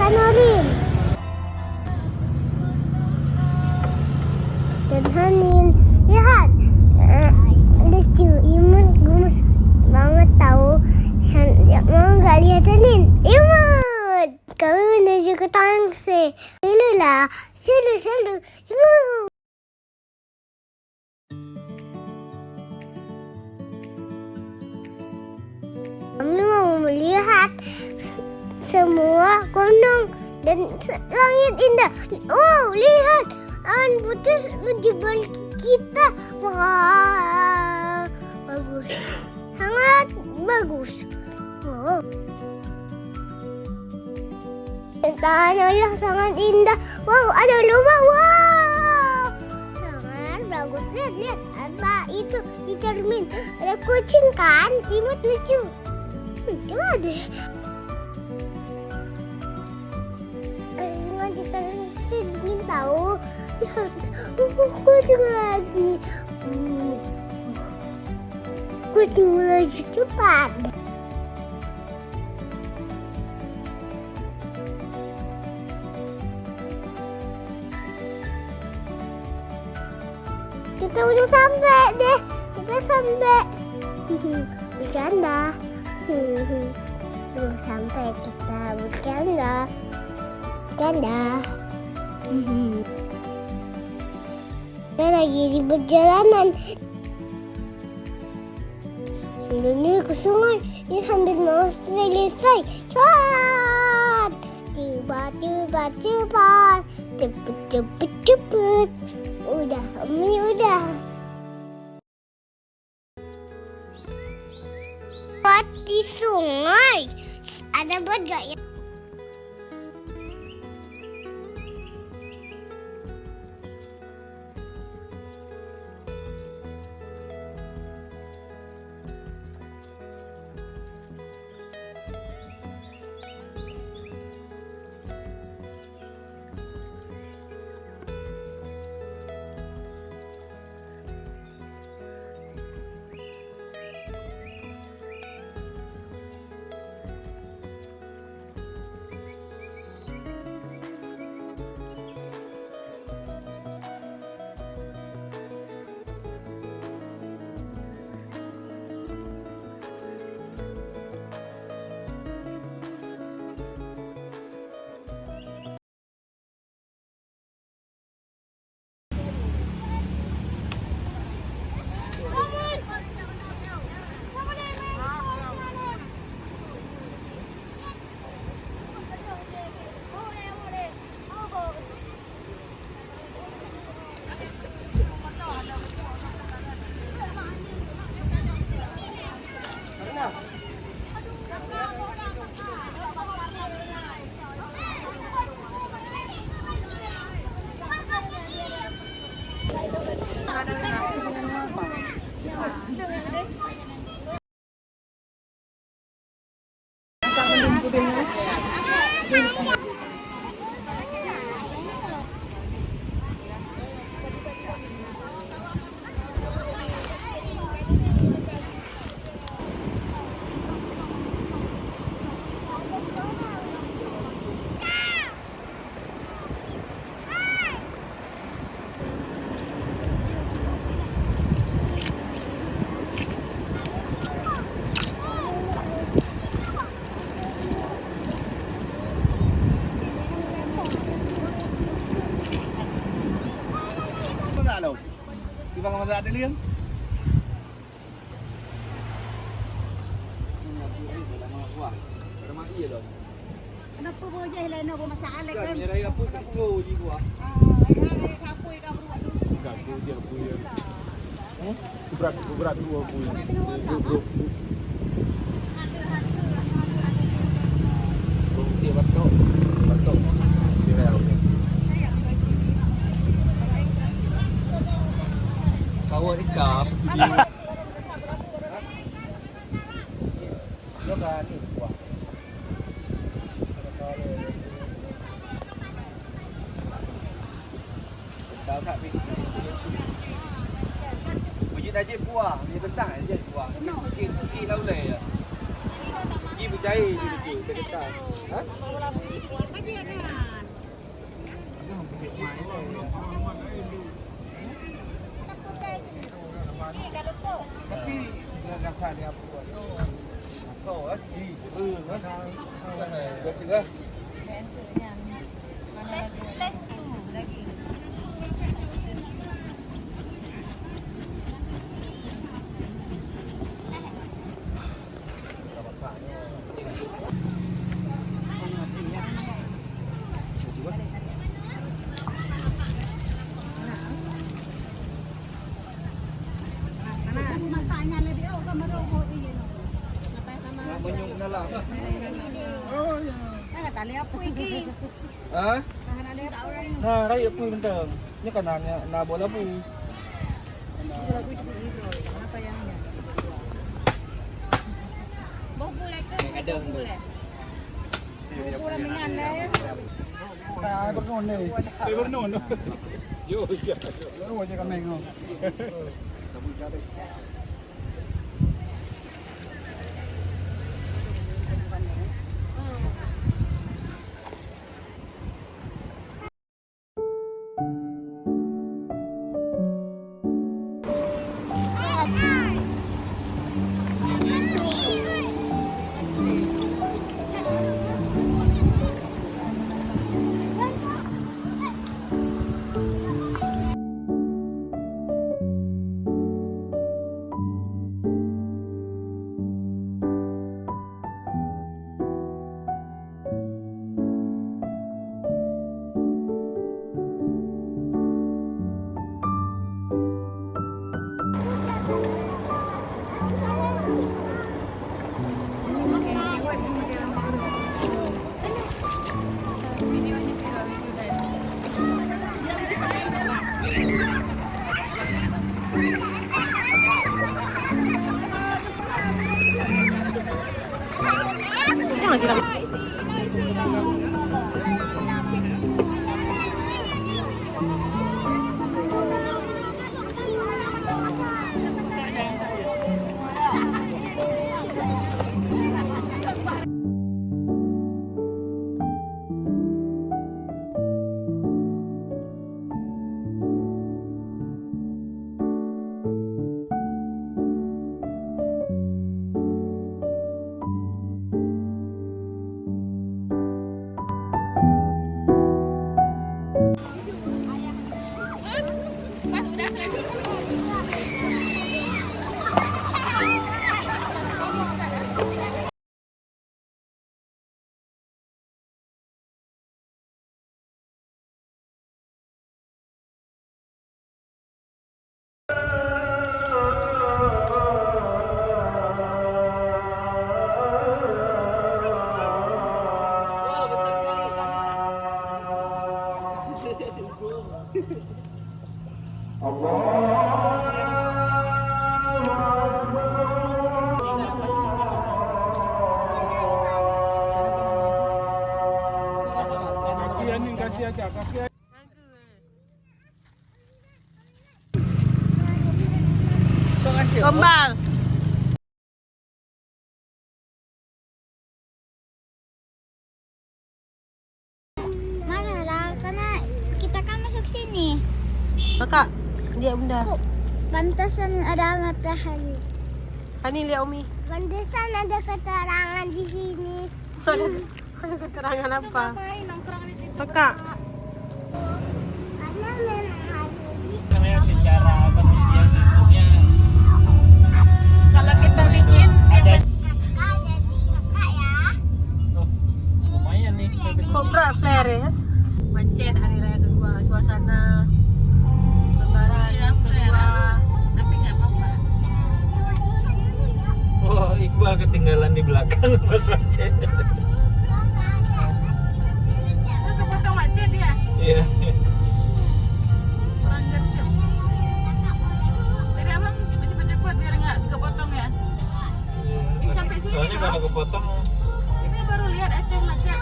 Norin. Dan Hanin, lihat, lucu, Imut gemes banget tahu. Mau nggak lihat Hanin? Imut, kami menuju ke taksi. Dulu lah, selu, Imut. Kami mau melihat semua gunung dan langit indah. Oh, lihat, awan putih di balik kita. Wah, bagus, sangat bagus. Oh, tanahnya sangat indah. Wow, ada lubang. Wow, sangat bagus. Lihat, apa itu di cermin? Ada kucing kan? Imut lucu. Coba deh. Kita ingin tahu. Kucing lagi. Kucing lagi cepat. Kita udah sampai deh. Kita sampai. Bercanda. Belum sampai kita bercanda. Kita lagi di perjalanan. Ini ke sungai. Ini hampir mau selesai. Cepat. Cepat. Cepet. Udah. Buat di sungai. Ada buat gak ya? Ibang masak dulu yang. Kenapa bawa je helena bawa masak alek kan? Kan nyari apa tak perlu ji gua. Hari kapui ka buat tu. Enggak tu dia apa ya. Berat dua apa ya. Dia batok. Dia rel. Bawa ikan. Lokan ni buah. Tahu tak pi? Wujud aja buah, ni tentang aja buah. Pergi laulai ya. Pergi berjaya je dekat. Hah? Apa dia kan? Ni kalau tu. Tapi nak kat dia apa buat? Kau di betul ke? Les tu lagi. Masaknya lebih awak merokok ini. Sampai sama. Nak menyung dalam. Oh ya. Nak tali apa iki? Ha? Nak tali apa orang? Nah, raya pui bentang. Ni kanannya na bola pui. Lagu itu apa yang ni? Bau boleh ke? Ada boleh. Bau boleh mingan lah. Tak bernon ni. Tak bernon. Yo, ya. Yo, je kami ngau. Kasihan ni kasih agak kasihan. Kembang. Mana lah, karena kita kan masuk sini. Kakak, lihat bunda. Pantasan ada matahari. Hani lihat Umi. Pantasan ada keterangan di sini. Ada keterangan apa? Main nongkrong di situ. Kakak. Karena memang harus di. Namanya secara penelitian ilmunya Kalau kita bikin ada Kakak jadi kakak ya. lumayan nih. Kobra flare ya. Macet hari raya kedua, suasana lebaran kedua. tapi nggak apa-apa. Oh, Iqbal ketinggalan di belakang pas macet. Itu kepotong macet ya? Iya. Kurang gercep. Jadi abang cepet-cepet biar nggak kepotong ya. Sampai sini Soalnya loh. kalau kepotong Ini baru lihat Aceh macet.